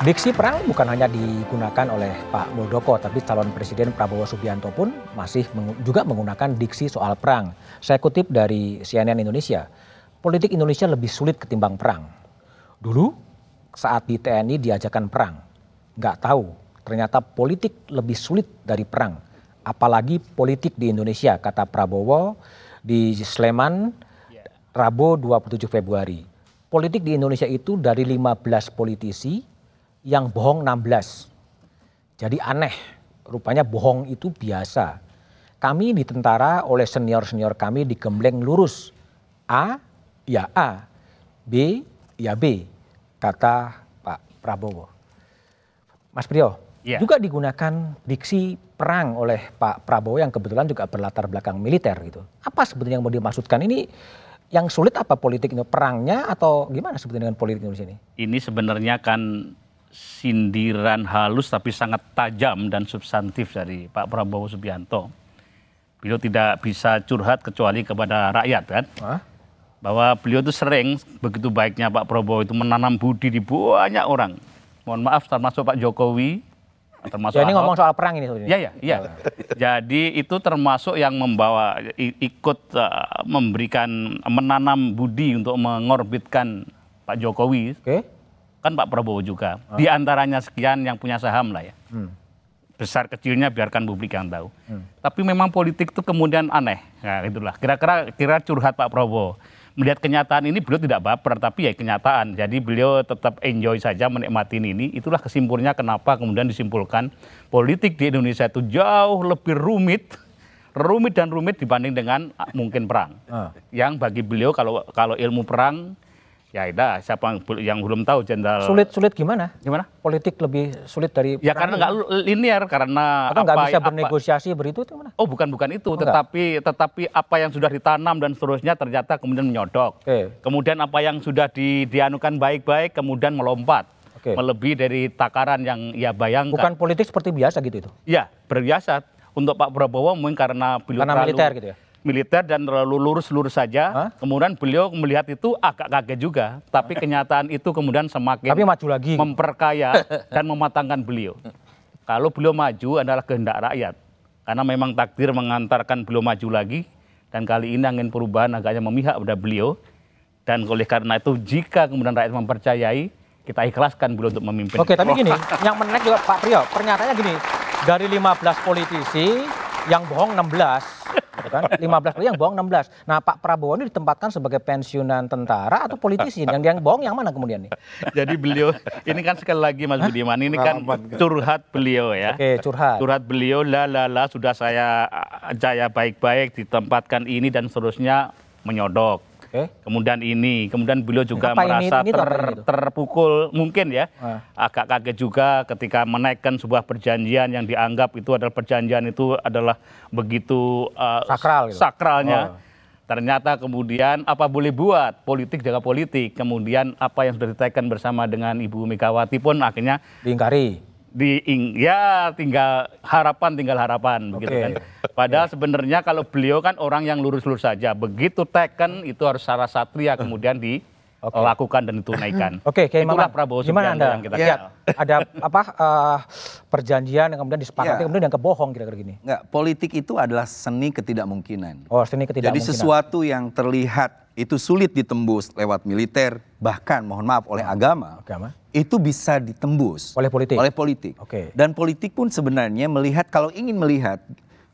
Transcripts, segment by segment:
Diksi perang bukan hanya digunakan oleh Pak Muldoko, tapi calon Presiden Prabowo Subianto pun masih juga menggunakan diksi soal perang. Saya kutip dari CNN Indonesia, politik Indonesia lebih sulit ketimbang perang. Dulu saat di TNI diajarkan perang, nggak tahu ternyata politik lebih sulit dari perang. Apalagi politik di Indonesia, kata Prabowo di Sleman, Rabu 27 Februari. Politik di Indonesia itu dari 15 politisi, yang bohong 16. Jadi aneh, rupanya bohong itu biasa. Kami di tentara oleh senior-senior kami digembleng lurus. A, ya A. B, ya B, kata Pak Prabowo. Mas Priyo, juga digunakan diksi perang oleh Pak Prabowo yang kebetulan juga berlatar belakang militer gitu. Apa sebetulnya yang mau dimaksudkan ini? Yang sulit apa politik ini? Perangnya atau gimana sebetulnya dengan politik Indonesia ini? Ini sebenarnya kan sindiran halus tapi sangat tajam dan substantif dari Pak Prabowo Subianto. Beliau tidak bisa curhat kecuali kepada rakyat kan. Bahwa beliau itu sering, begitu baiknya Pak Prabowo itu menanam budi di banyak orang. Mohon maaf termasuk Pak Jokowi, termasuk ini ngomong soal perang ini. Iya. Jadi itu termasuk yang membawa ikut memberikan menanam budi untuk mengorbitkan Pak Jokowi. Kan Pak Prabowo juga. Di antaranya sekian yang punya saham lah ya. Besar kecilnya biarkan publik yang tahu. Tapi memang politik itu kemudian aneh. Nah itulah. Kira curhat Pak Prabowo. Melihat kenyataan ini beliau tidak baper, tapi ya kenyataan. Jadi beliau tetap enjoy saja menikmati ini. Itulah kesimpulannya kenapa kemudian disimpulkan politik di Indonesia itu jauh lebih rumit dibanding dengan mungkin perang. Yang bagi beliau kalau ilmu perang, ya udah siapa yang belum tahu Jenderal. Sulit gimana? Gimana? Politik lebih sulit dari ya karena nggak linear, karena atau nggak bisa bernegosiasi beritu itu mana? Oh bukan itu, tetapi apa yang sudah ditanam dan seterusnya ternyata kemudian menyodok. Kemudian apa yang sudah dianukan baik-baik kemudian melompat. Melebihi dari takaran yang ia bayangkan. Bukan politik seperti biasa gitu itu? Ya berbiasa. Untuk Pak Prabowo mungkin karena beliau terlalu militer gitu ya? Militer dan terlalu lurus saja. Kemudian beliau melihat itu agak kaget juga. Tapi kenyataan itu kemudian semakin maju lagi, memperkaya dan mematangkan beliau. Kalau beliau maju adalah kehendak rakyat. Karena memang takdir mengantarkan beliau maju lagi. Dan kali ini angin perubahan agaknya memihak pada beliau. Dan oleh karena itu jika kemudian rakyat mempercayai, kita ikhlaskan beliau untuk memimpin. Oke, tapi gini, yang menarik juga Pak Priyo, pernyataannya gini, dari 15 politisi yang bohong 16. Kan? 15 yang bohong 16. Nah Pak Prabowo ini ditempatkan sebagai pensiunan tentara atau politisi? Yang bohong yang mana kemudian nih? Jadi beliau, ini kan sekali lagi Mas Budiman, ini kan curhat beliau ya. Curhat beliau, sudah saya baik-baik ditempatkan ini dan seterusnya menyodok. Kemudian beliau juga merasa terpukul mungkin ya, agak kaget juga ketika menaikkan sebuah perjanjian yang dianggap itu adalah perjanjian itu adalah begitu sakralnya. Ternyata kemudian apa boleh buat, politik jaga politik. Kemudian apa yang sudah ditekan bersama dengan Ibu Megawati pun akhirnya diingkari. Tinggal harapan begitu kan. Padahal sebenarnya kalau beliau kan orang yang lurus-lurus saja. Begitu teken itu harus secara satria kemudian dilakukan dan ditunaikan. Itulah Prabowo Subianto yang kita kenal. Ada perjanjian yang kemudian disepakati kemudian yang kebohong kira-kira gini. Enggak, politik itu adalah seni ketidakmungkinan. Seni ketidakmungkinan. Jadi sesuatu yang terlihat itu sulit ditembus lewat militer, bahkan mohon maaf oleh agama. Itu bisa ditembus oleh politik. Dan politik pun sebenarnya melihat, kalau ingin melihat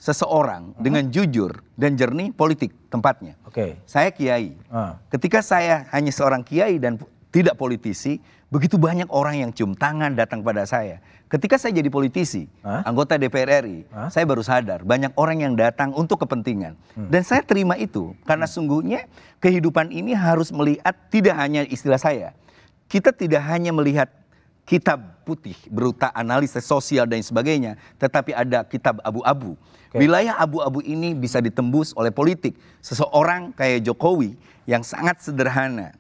seseorang dengan jujur dan jernih, politik tempatnya. Saya kiai. Ketika saya hanya seorang kiai dan tidak politisi, begitu banyak orang yang cium tangan datang pada saya. Ketika saya jadi politisi, anggota DPR RI, saya baru sadar banyak orang yang datang untuk kepentingan. Dan saya terima itu karena sungguhnya kehidupan ini harus melihat tidak hanya istilah saya. Kita tidak hanya melihat kitab putih berupa analisis sosial dan sebagainya, tetapi ada kitab abu-abu. Wilayah abu-abu ini bisa ditembus oleh politik. Seseorang kayak Jokowi yang sangat sederhana,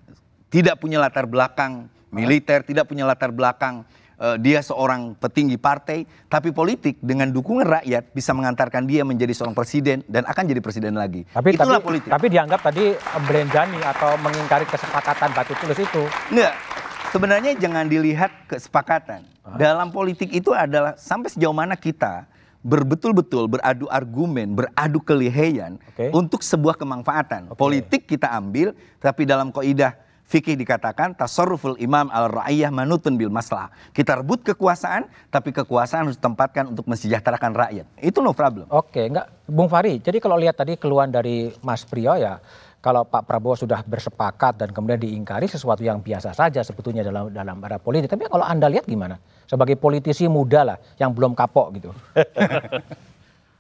tidak punya latar belakang militer, tidak punya latar belakang dia seorang petinggi partai, tapi politik dengan dukungan rakyat bisa mengantarkan dia menjadi seorang presiden dan akan jadi presiden lagi. Itulah politik. Tapi dianggap tadi belenjani atau mengingkari kesepakatan batu tulis itu. Enggak. Sebenarnya jangan dilihat kesepakatan. Dalam politik itu adalah sampai sejauh mana kita betul-betul beradu argumen, beradu kelihayan untuk sebuah kemanfaatan. Politik kita ambil, tapi dalam kaidah fikih dikatakan tasarruful imam al-ra'iyah manutun bil maslahah. Kita rebut kekuasaan, tapi kekuasaan harus ditempatkan untuk mensejahterakan rakyat. Itu no problem. Oke, enggak Bung Fahri. Jadi kalau lihat tadi keluhan dari Mas Priyo ya, kalau Pak Prabowo sudah bersepakat dan kemudian diingkari sesuatu yang biasa saja sebetulnya dalam era politik. Tapi kalau Anda lihat gimana? Sebagai politisi muda lah yang belum kapok gitu.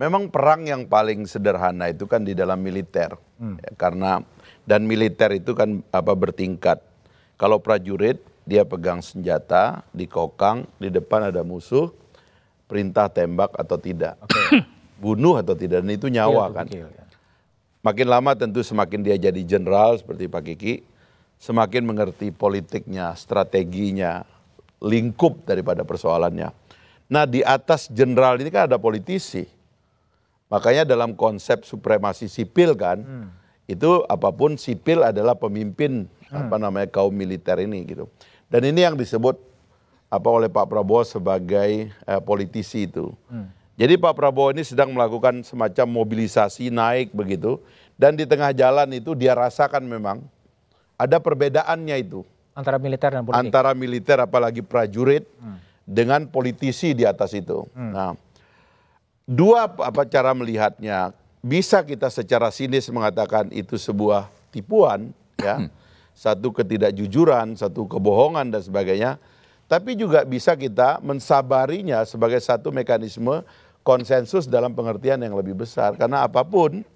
Memang perang yang paling sederhana itu kan di dalam militer. Ya, karena dan militer itu kan bertingkat. Kalau prajurit dia pegang senjata, dikokang, di depan ada musuh, perintah tembak atau tidak. Bunuh atau tidak, dan itu nyawa kan. Makin lama tentu semakin dia jadi jenderal seperti Pak Kiki, semakin mengerti politiknya, strateginya, lingkup daripada persoalannya. Nah di atas jenderal ini kan ada politisi. Makanya dalam konsep supremasi sipil kan, itu apapun sipil adalah pemimpin kaum militer ini gitu. Dan ini yang disebut oleh Pak Prabowo sebagai politisi itu. Jadi Pak Prabowo ini sedang melakukan semacam mobilisasi naik begitu, dan di tengah jalan itu dia rasakan memang ada perbedaannya itu antara militer dan politik. Antara militer apalagi prajurit dengan politisi di atas itu. Nah, dua cara melihatnya. Bisa kita secara sinis mengatakan itu sebuah tipuan, ya, satu ketidakjujuran, satu kebohongan dan sebagainya. Tapi juga bisa kita mensabarinya sebagai satu mekanisme konsensus dalam pengertian yang lebih besar. Karena apapun,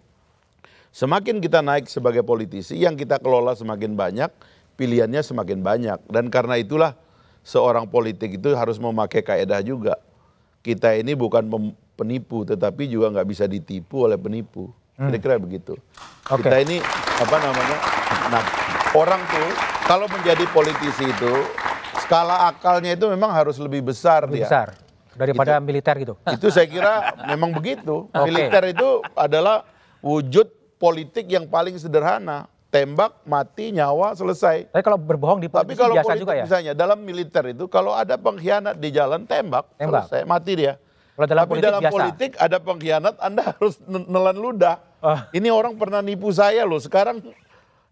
semakin kita naik sebagai politisi, yang kita kelola semakin banyak, pilihannya semakin banyak. Dan karena itulah seorang politik itu harus memakai kaedah juga. Kita ini bukan penipu, tetapi juga nggak bisa ditipu oleh penipu. Kira-kira begitu. Kita ini nah orang tuh kalau menjadi politisi itu skala akalnya itu memang harus lebih besar besar daripada militer gitu. Itu saya kira memang begitu. Militer itu adalah wujud politik yang paling sederhana. Tembak, mati, nyawa, selesai. Tapi kalau berbohong di politisi kalau biasa politik, juga ya? Misalnya dalam militer itu kalau ada pengkhianat di jalan, tembak. Selesai, mati dia. Kalau dalam Tapi dalam politik ada pengkhianat, Anda harus nelan ludah. Ini orang pernah nipu saya loh, sekarang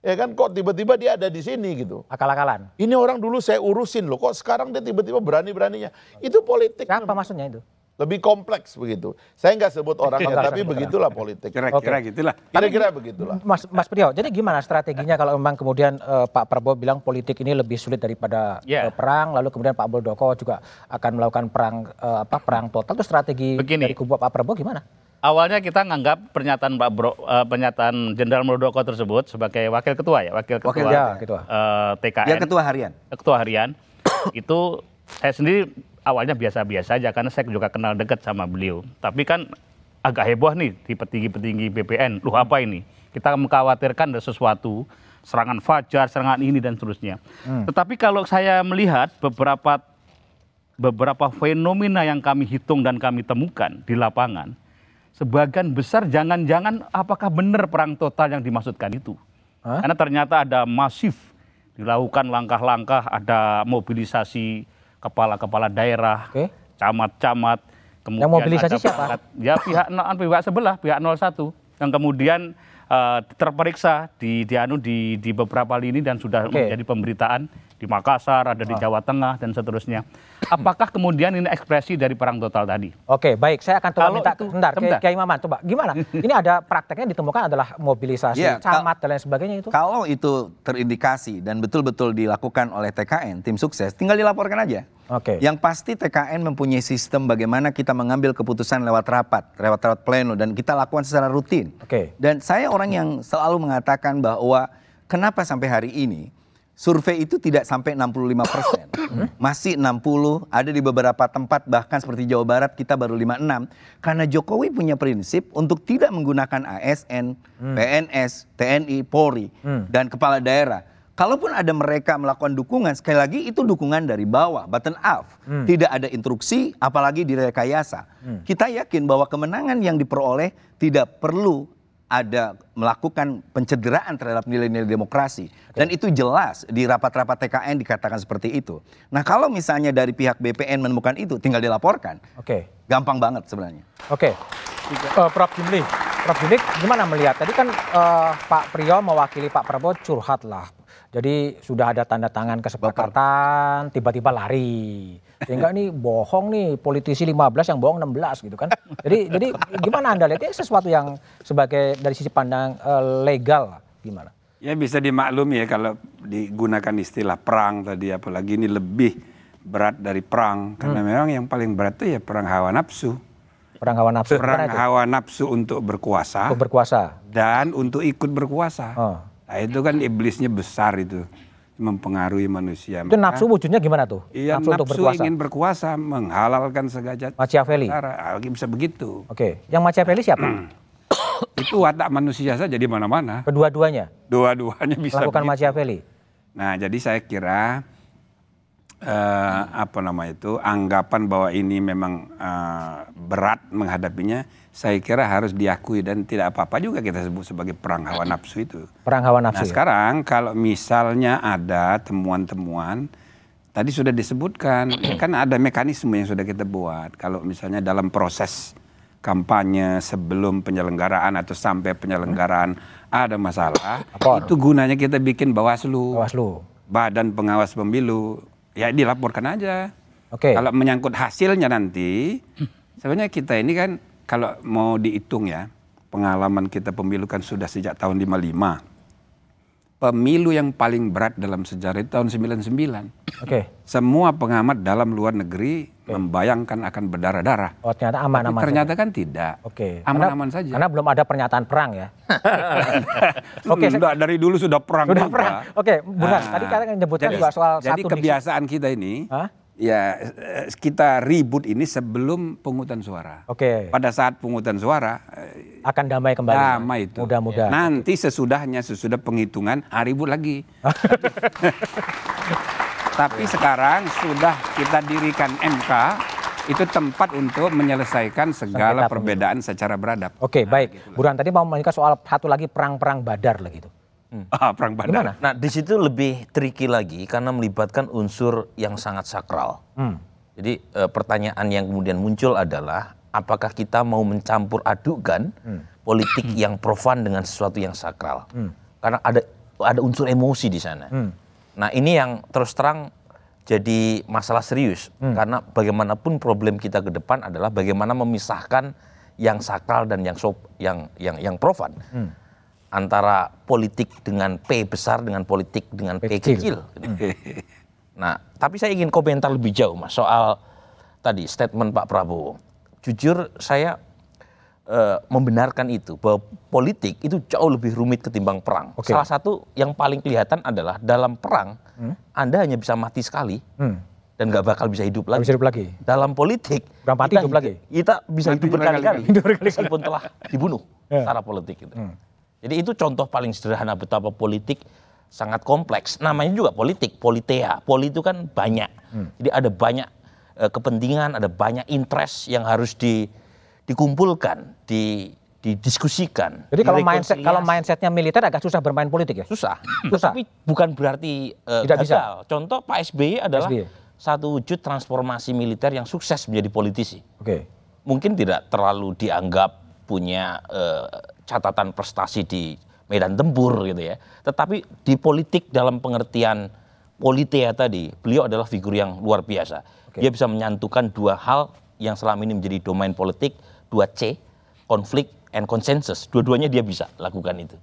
ya kan kok tiba-tiba dia ada di sini gitu. Akal-akalan. Ini orang dulu saya urusin loh, kok sekarang dia tiba-tiba berani-beraninya. Itu politik. Apa maksudnya itu? Lebih kompleks begitu. Saya nggak sebut orangnya, tapi begitulah politik. Kira-kira gitulah. Kira-kira begitulah. Mas Priyo, jadi gimana strateginya kalau memang kemudian Pak Prabowo bilang politik ini lebih sulit daripada perang, lalu kemudian Pak Muldoko juga akan melakukan perang total, itu strategi dari kubu Pak Prabowo gimana? Awalnya kita nganggap pernyataan pernyataan Jenderal Muldoko tersebut sebagai wakil ketua TKN. Ya, ketua harian. Ketua harian itu saya sendiri awalnya biasa-biasa aja karena saya juga kenal dekat sama beliau. Tapi kan agak heboh nih di petinggi-petinggi BPN. Loh apa ini? Kita mengkhawatirkan ada sesuatu, serangan fajar, serangan ini dan seterusnya. Tetapi kalau saya melihat beberapa fenomena yang kami hitung dan kami temukan di lapangan, sebagian besar jangan-jangan apakah benar perang total yang dimaksudkan itu. Karena ternyata ada masif dilakukan langkah-langkah, ada mobilisasi kepala-kepala daerah, camat-camat, kemudian yang mobilisasi siapa? Ya pihak sebelah, pihak 01 yang kemudian terperiksa di beberapa lini dan sudah menjadi pemberitaan di Makassar, ada di Jawa Tengah dan seterusnya. Apakah kemudian ini ekspresi dari perang total tadi? Oke, baik. Saya akan coba minta Kiai Maman, coba gimana? Ini ada prakteknya ditemukan adalah mobilisasi camat dan lain sebagainya itu. Kalau itu terindikasi dan betul-betul dilakukan oleh TKN, tim sukses, tinggal dilaporkan aja. Yang pasti TKN mempunyai sistem bagaimana kita mengambil keputusan lewat rapat pleno, dan kita lakukan secara rutin. Dan saya orang yang selalu mengatakan bahwa kenapa sampai hari ini survei itu tidak sampai 65%. Masih 60, ada di beberapa tempat bahkan seperti Jawa Barat kita baru 56. Karena Jokowi punya prinsip untuk tidak menggunakan ASN, PNS, TNI, Polri, dan kepala daerah. Kalaupun ada mereka melakukan dukungan, sekali lagi itu dukungan dari bawah, button up. Tidak ada instruksi, apalagi direkayasa. Kita yakin bahwa kemenangan yang diperoleh tidak perlu ada melakukan pencederaan terhadap nilai-nilai demokrasi. Dan itu jelas di rapat-rapat TKN dikatakan seperti itu. Nah kalau misalnya dari pihak BPN menemukan itu, tinggal dilaporkan. Gampang banget sebenarnya. Prof Jimli gimana melihat? Tadi kan Pak Priyo mewakili Pak Prabowo curhat lah. Jadi sudah ada tanda tangan kesepakatan, tiba-tiba lari. Sehingga ini bohong nih, politisi 15 yang bohong 16 gitu kan. Jadi gimana Anda lihat? Ini sesuatu yang sebagai dari sisi pandang legal gimana? Ya bisa dimaklumi ya kalau digunakan istilah perang tadi, apalagi ini lebih berat dari perang. Karena memang yang paling berat itu ya perang hawa nafsu. Perang hawa nafsu. Perang hawa nafsu untuk berkuasa. Untuk berkuasa. Dan untuk ikut berkuasa. Nah itu kan iblisnya besar itu. Mempengaruhi manusia. Itu nafsu wujudnya gimana tuh? Iya, nafsu ingin berkuasa, menghalalkan segala Machiavelli. Bisa begitu. Yang Machiavelli siapa? Itu watak manusia saja di mana-mana. Kedua-duanya? Dua-duanya bisa melakukan begitu. Machiavelli. Nah jadi saya kira anggapan bahwa ini memang berat menghadapinya, saya kira harus diakui dan tidak apa-apa juga kita sebut sebagai perang hawa nafsu itu. Perang hawa nafsu. Nah sekarang kalau misalnya ada temuan-temuan, tadi sudah disebutkan, kan ada mekanisme yang sudah kita buat. Kalau misalnya dalam proses kampanye sebelum penyelenggaraan atau sampai penyelenggaraan ada masalah, itu gunanya kita bikin Bawaslu, Badan Pengawas Pemilu, ya dilaporkan aja. Kalau menyangkut hasilnya nanti, sebenarnya kita ini kan kalau mau dihitung ya, pengalaman kita pemilu kan sudah sejak tahun 55. Pemilu yang paling berat dalam sejarah itu tahun 99. Semua pengamat dalam luar negeri membayangkan akan berdarah-darah. Ternyata aman-aman. Ternyata kan tidak. Aman-aman saja. Karena belum ada pernyataan perang ya. Dari dulu sudah perang. Sudah perang. Bu Nas, tadi kalian menyebutkan juga soal jadi kebiasaan kita ini. Ya kita ribut ini sebelum pemungutan suara. Pada saat pemungutan suara akan damai kembali. Damai itu. Mudah-mudahan. Nanti sesudah penghitungan ribut lagi. Tapi sekarang sudah kita dirikan MK, itu tempat untuk menyelesaikan segala perbedaan secara beradab. Baik. Buruan tadi mau menanyakan soal satu lagi perang-perang Badar lah gitu. Perang Badar. Gimana? Nah di situ lebih tricky lagi karena melibatkan unsur yang sangat sakral. Jadi pertanyaan yang kemudian muncul adalah apakah kita mau mencampur adukan politik yang profan dengan sesuatu yang sakral? Karena ada unsur emosi di sana. Nah ini yang terus terang jadi masalah serius karena bagaimanapun problem kita ke depan adalah bagaimana memisahkan yang sakral dan yang profan. Antara politik dengan P besar dengan politik dengan P kecil. Nah, tapi saya ingin komentar lebih jauh Mas soal tadi statement Pak Prabowo. Jujur saya membenarkan itu bahwa politik itu jauh lebih rumit ketimbang perang. Salah satu yang paling kelihatan adalah dalam perang Anda hanya bisa mati sekali dan nggak bakal bisa hidup lagi. Dalam politik kita bisa hidup berkali-kali meskipun telah dibunuh secara politik itu. Jadi itu contoh paling sederhana betapa politik sangat kompleks. Namanya juga politik, politea. Poli itu kan banyak. Jadi ada banyak kepentingan, ada banyak interest yang harus dikumpulkan, didiskusikan. Jadi kalau mindsetnya militer agak susah bermain politik ya? Susah. Tapi bukan berarti tidak bisa. Contoh Pak SBY adalah satu wujud transformasi militer yang sukses menjadi politisi. Mungkin tidak terlalu dianggap punya catatan prestasi di medan tempur gitu ya. Tetapi di politik dalam pengertian politea tadi, beliau adalah figur yang luar biasa. Dia bisa menyatukan dua hal yang selama ini menjadi domain politik, 2C, konflik and consensus. Dua-duanya dia bisa lakukan itu.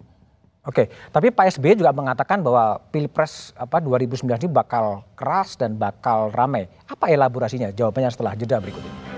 Tapi Pak SBY juga mengatakan bahwa Pilpres 2019 ini bakal keras dan bakal ramai. Apa elaborasinya? Jawabannya setelah jeda berikut ini.